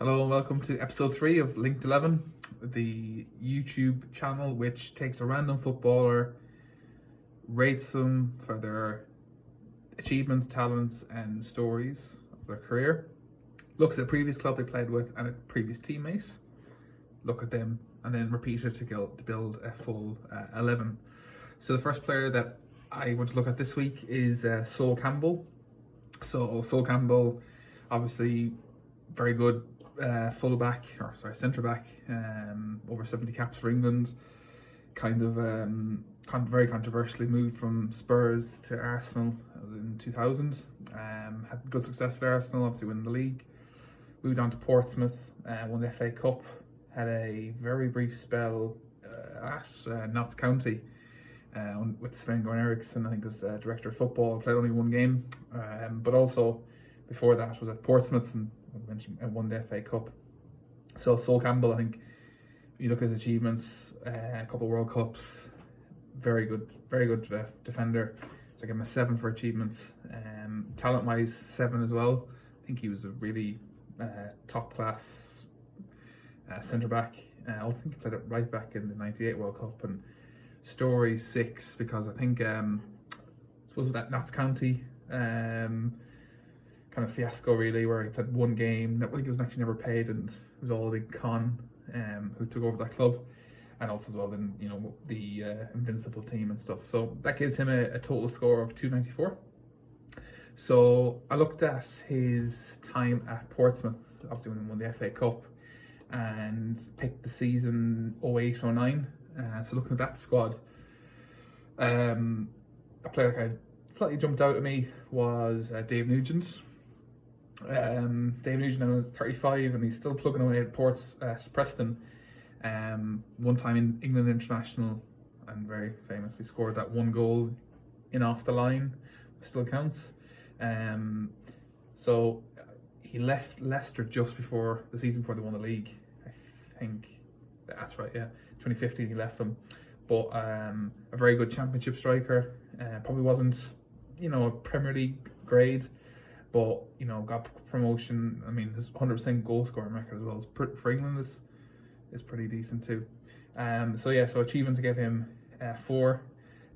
Hello and welcome to episode 3 of Linked 11, the YouTube channel which takes a random footballer, rates them for their achievements, talents and stories of their career, looks at a previous club they played with and a previous teammate, look at them and then repeat it to build a full 11. So the first player that I want to look at this week is Sol Campbell. So Sol Campbell, obviously very good centre back, over 70 caps for England. Very controversially moved from Spurs to Arsenal in 2000. Had good success at Arsenal, obviously winning the league. Moved on to Portsmouth, won the FA Cup. Had a very brief spell at Notts County with Sven-Goran Eriksson. I think was director of football. Played only one game, but also before that was at Portsmouth and won the FA Cup. So Sol Campbell, I think, you look at his achievements, a couple of World Cups, very good defender. So I give him a 7 for achievements. Talent-wise, 7 as well. I think he was a really top class centre back. I also think he played at right back in the '98 World Cup. And story 6 because I think I suppose with that Notts County kind of fiasco really, where he played one game. I think he was actually never paid, and it was all a big con who took over that club, and also as well then the Invincible team and stuff. So that gives him a total score of 294. So I looked at his time at Portsmouth, obviously when he won the FA Cup, and picked the season 08-09. So looking at that squad, a player that slightly jumped out at me was Dave Nugent. Dave Nugent now is 35 and he's still plugging away at Preston. One time in England international, and very famously scored that one goal in off the line, still counts. So he left Leicester just before the season before they won the league. I think that's right, yeah. 2015 he left them, but a very good championship striker. Probably wasn't a Premier League grade, but got promotion. I mean, his 100% goal scoring record as well for England is pretty decent too. So achievements I gave him 4,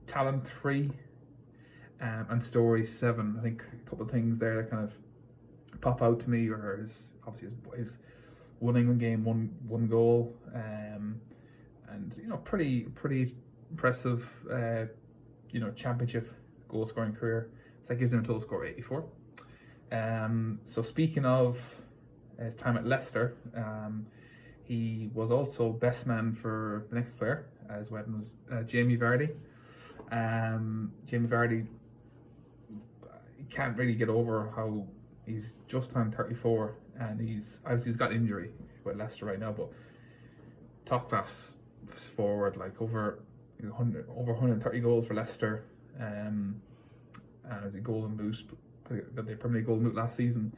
talent 3, and story 7. I think a couple of things there that kind of pop out to me are his one England game, one goal, and pretty impressive championship goal scoring career. So that gives him a total score of 84. So speaking of his time at Leicester, he was also best man for the next player. His weapon was Jamie Vardy. Jamie Vardy, you can't really get over how he's just turned 34, and he's got injury with Leicester right now, but top class forward, like over 130 goals for Leicester, and as a golden boot, got the Premier League golden boot last season.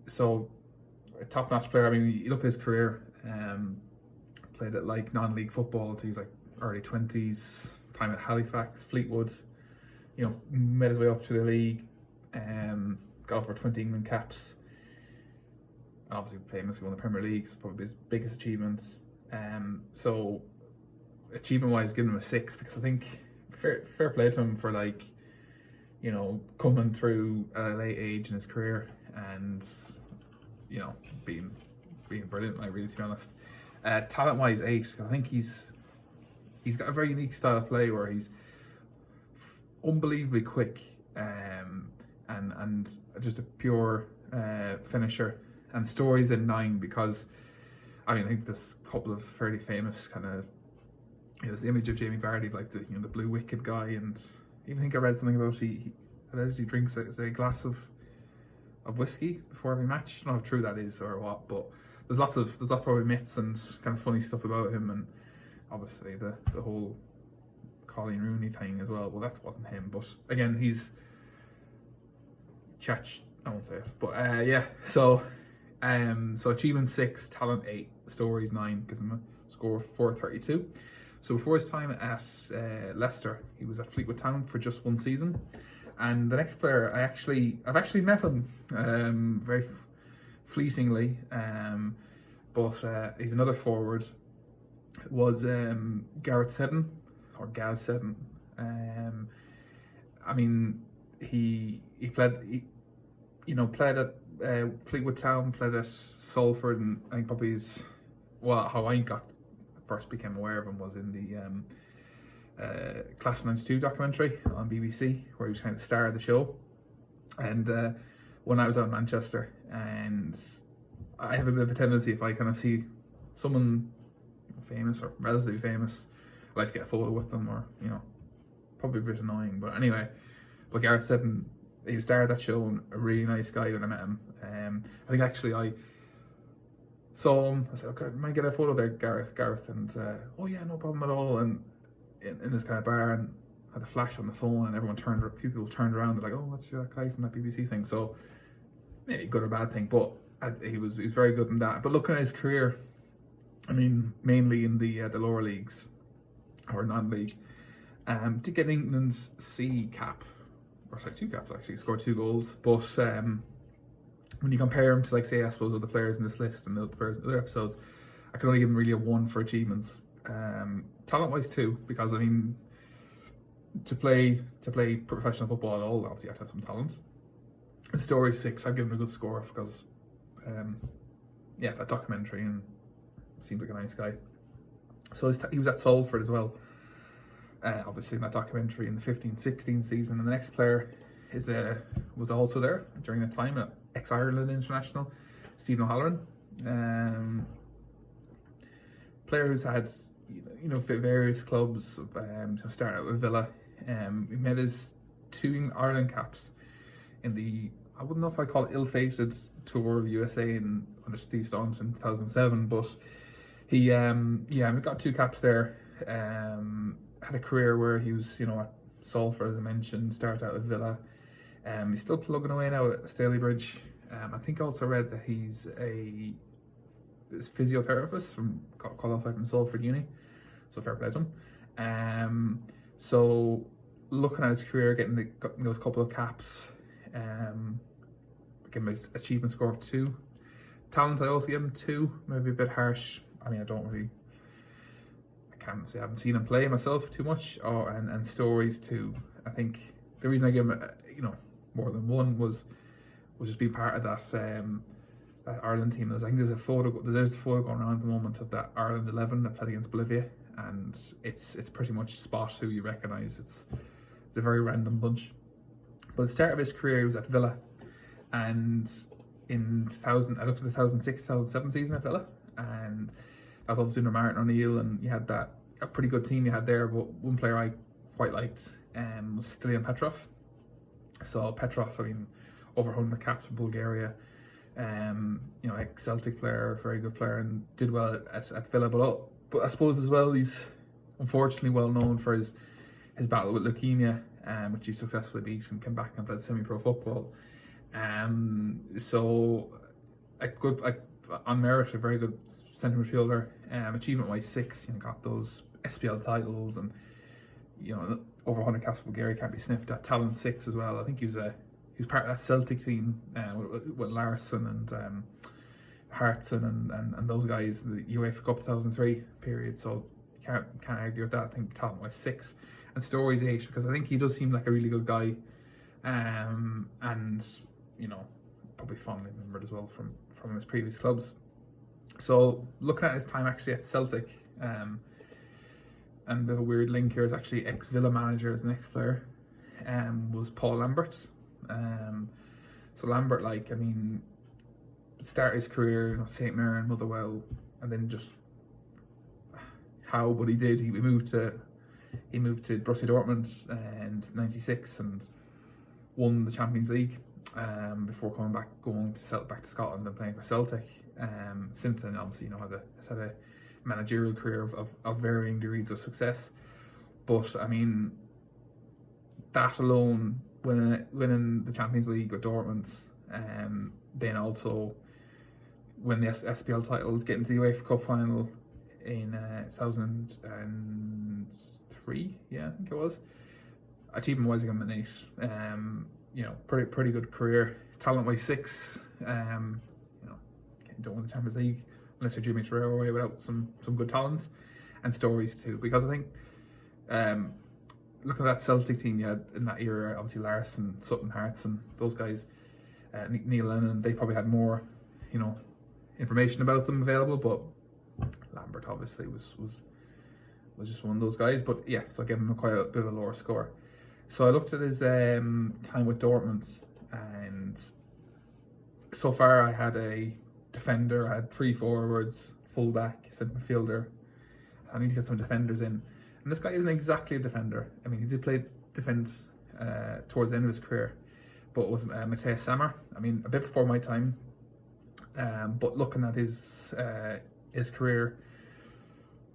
So a top notch player. I mean, you look at his career, played at like non-league football until he's like early 20s, time at Halifax, Fleetwood, made his way up to the league, got over 20 England caps, and obviously famously won the Premier League. It's probably his biggest achievements. So achievement wise, give him a 6 because I think fair play to him for coming through at a late age in his career and being brilliant. I really, to be honest, talent wise 8. I think he's got a very unique style of play where he's unbelievably quick, and just a pure finisher. And stories in 9 because I think there's a couple of fairly famous kind of there's the image of Jamie Vardy, like the blue wicked guy, and I even think I read something about he allegedly drinks a glass of whiskey before every match. I don't know how true that is or what, but there's lots probably myths and kind of funny stuff about him, and obviously the whole Colleen Rooney thing as well. Well, that wasn't him, but again, he's Chach. I won't say it, but So achievement 6, talent 8, stories 9, gives him a score of 432. So before his time at Leicester, he was at Fleetwood Town for just one season. And the next player, I've actually met him. fleetingly. But he's another forward. Was Gareth Seddon or Gaz Seddon. I mean, he played at Fleetwood Town, played at Salford, and I think probably how I first became aware of him was in the Class of '92 documentary on BBC, where he was kind of the star of the show. And when I was out in Manchester, and I have a bit of a tendency, if I kind of see someone famous or relatively famous, I like to get a photo with them, or probably a bit annoying, but anyway. But Gareth Seddon, he was star of that show, and a really nice guy when I met him. I think actually I saw him. I said, "Okay, might get a photo there, Gareth," and oh yeah, no problem at all. And in this kind of bar, and had a flash on the phone, and everyone a few people turned around. They're like, "Oh, that's that guy from that BBC thing." So maybe good or bad thing, but he was very good in that. But looking at his career, I mean, mainly in the lower leagues or non-league, to get England's C cap, or sorry, 2 caps actually, scored 2 goals. But when you compare him to, like, say, I suppose, other players in this list and the other players in other episodes, I can only give him really a 1 for achievements. Talent-wise too, because I mean, to play professional football at all, obviously you have to have some talent. And Story 6, I've given him a good score because, that documentary, and seems like a nice guy. So he was at Salford as well, obviously in that documentary in the 15-16 season. And the next player was also there during that time, at ex-Ireland international, Stephen O'Halloran. Player who's had various clubs, starting out with Villa. He made his 2 Ireland caps in the, I wouldn't know if I call it ill-fated tour of the USA under Steve Staunton in 2007, but he got 2 caps there. Had a career where he was at Salford, as I mentioned, started out with Villa. He's still plugging away now at Stalybridge. I think I also read that he's a physiotherapist qualified from Salford Uni, so fair play to him. So looking at his career, getting those couple of caps, give him his achievement score of 2. Talent, I also give him 2, maybe a bit harsh. I mean, I can't say I haven't seen him play myself too much. And Stories 2. I think the reason I give him more than 1 was just being part of that Ireland team. I think there's a photo going around at the moment of that Ireland 11 that played against Bolivia, and it's pretty much spot who you recognise. It's a very random bunch. But at the start of his career, he was at Villa, and in 2000, I looked at the 2006-2007 season at Villa, and that was obviously under Martin O'Neill, and you had a pretty good team you had there. But one player I quite liked was Stilian Petrov. So Petrov, I mean, over 100 caps for Bulgaria. Ex-Celtic player, very good player, and did well at Villa. But I suppose as well, he's unfortunately well known for his battle with leukemia, which he successfully beat and came back and played semi-pro football. So on merit, a very good centre midfielder. Achievement-wise, 6. Got those SPL titles, and over 100 caps for Bulgaria can't be sniffed at. Talent 6 as well. I think he was part of that Celtic team with Larsson and Hartson and those guys in the UEFA Cup 2003 period. So you can't argue with that. I think talent wise 6, and Stories 8, because I think he does seem like a really good guy, and probably fondly remembered as well from his previous clubs. So looking at his time actually at Celtic, and a bit of a weird link here, is actually ex-Villa manager as an ex-player, was Paul Lambert. So Lambert, started his career, St. Mirren, Motherwell, and then just but he did. He moved to Borussia Dortmund in '96 and won the Champions League. Before going back to Scotland and playing for Celtic. Since then, obviously, has had a managerial career of varying degrees of success. But I mean, that alone, winning the Champions League with Dortmund, then also win the SPL titles, get into the UEFA Cup final in 2003, I think it was. Achievement wise, I'm an 8. Pretty good career. Talent wise 6. don't win the Champions League unless you're Jimmy Traore without some good talents and stories too. Because I think, look at that Celtic team you had in that era. Obviously Larsson, Sutton, Hartson, those guys, Neil Lennon. They probably had more, information about them available. But Lambert obviously was just one of those guys. But yeah, so I gave him quite a bit of a lower score. So I looked at his time with Dortmund, and so far I had a defender, I had 3 forwards, fullback, centre midfielder. I need to get some defenders in. And this guy isn't exactly a defender. I mean, he did play defence towards the end of his career, but it was Matthias Sammer. I mean, a bit before my time. But looking at his career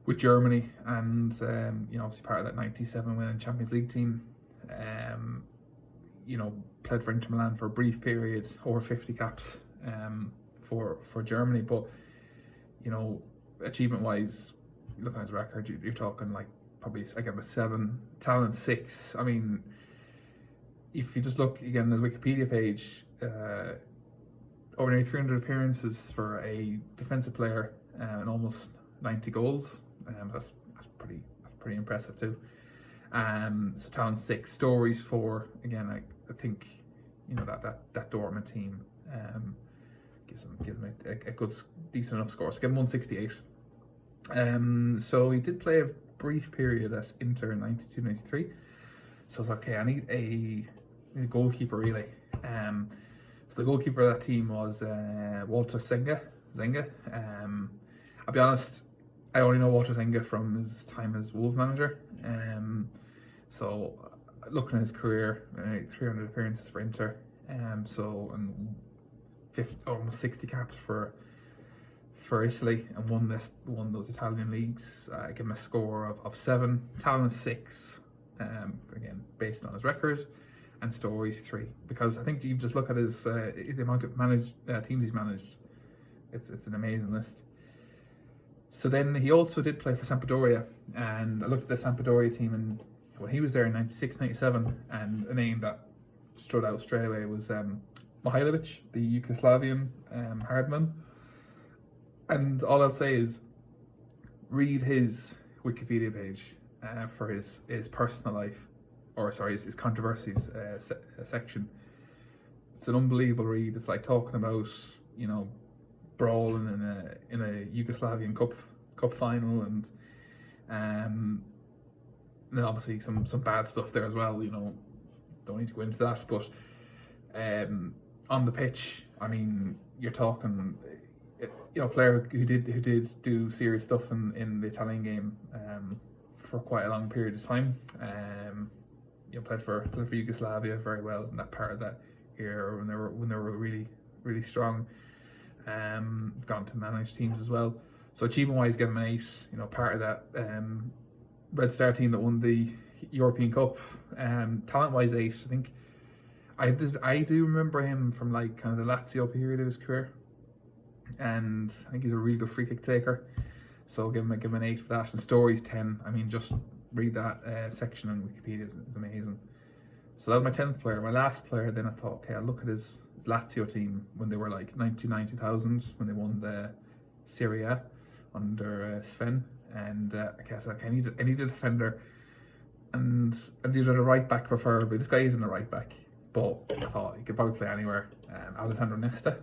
with Germany, and obviously part of that '97 winning Champions League team. Played for Inter Milan for a brief period, over 50 caps for Germany. But achievement wise, looking at his record, you're talking like probably, I give him a 7, talent 6. I mean, if you just look again at his Wikipedia page, over nearly 300 appearances for a defensive player and almost 90 goals. That's pretty impressive too. So talent 6, stories 4. Again, I think that Dortmund team gives him a good, decent enough score. So give him 168. So he did play a brief period at Inter in 92-93. So I was like, okay, I need a goalkeeper really. So the goalkeeper of that team was Walter Zenga. I'll be honest, I only know Walter Zenga from his time as Wolves manager. So looking at his career, 300 appearances for Inter, and almost 60 caps for Italy, and won those Italian leagues. I give him a score of 7, talent 6. Again, based on his record, and stories 3. Because I think you just look at his the amount of teams he's managed. It's an amazing list. So then he also did play for Sampdoria, and I looked at the Sampdoria team, and when he was there in 96-97, and a name that stood out straight away was Mihailovic, the Yugoslavian hardman. And all I'll say is read his Wikipedia page for his personal life, his controversies section. It's an unbelievable read. It's like talking about brawling in a Yugoslavian cup final, and then obviously some bad stuff there as well. Don't need to go into that, but on the pitch, I mean, you're talking player who did do serious stuff in the Italian game for quite a long period of time. Played for Yugoslavia very well in that part of that era when they were really, really strong. Gone to manage teams as well. So achievement wise, give him an 8. Part of that Red Star team that won the European Cup. Talent wise, 8. I think I do remember him from like kind of the Lazio period of his career, and I think he's a really good free kick taker. So give him an 8 for that. And stories 10. I mean, just read that section on Wikipedia. It's amazing. So that was my 10th player. My last player, then I thought, okay, I'll look at his Lazio team when they were like 90,000, when they won the Serie A under Sven. And I guess I need a defender, and I needed a right back preferably. This guy isn't a right back, but I thought he could probably play anywhere. Vardy Nesta,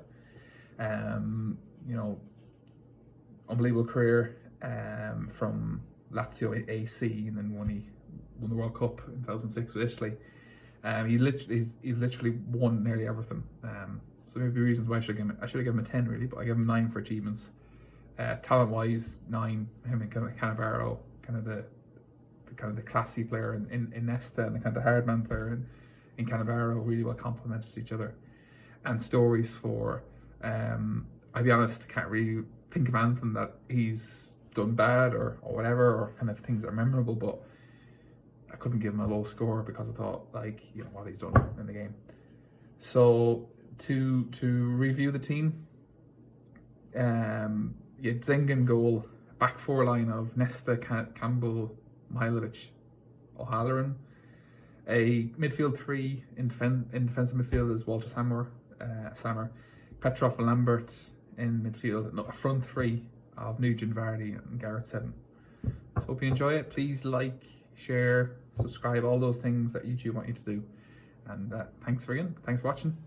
unbelievable career from Lazio AC, and then won the World Cup in 2006 with Italy. He's literally won nearly everything. So maybe reasons why I should have given him a 10 really, but I give him 9 for achievements. Talent wise, 9. Him and kind of Cannavaro, kind of the classy player in Nesta, and the kind of hard man player in Cannavaro, really well complemented each other. And stories for I'll be honest, can't really think of anything that he's done bad or whatever, or kind of things that are memorable, but I couldn't give him a low score because I thought, what he's done in the game. So to review the team, Zengen goal, back 4 line of Nesta, Campbell, Mihailovic, O'Halloran. A midfield 3 in defensive midfield is Walter Sammer, Petrov and Lambert. in midfield. No, a front three of Nugent, Vardy and Gareth Seven. So hope you enjoy it. Please like, share, subscribe, all those things that YouTube want you to do. And thanks for watching.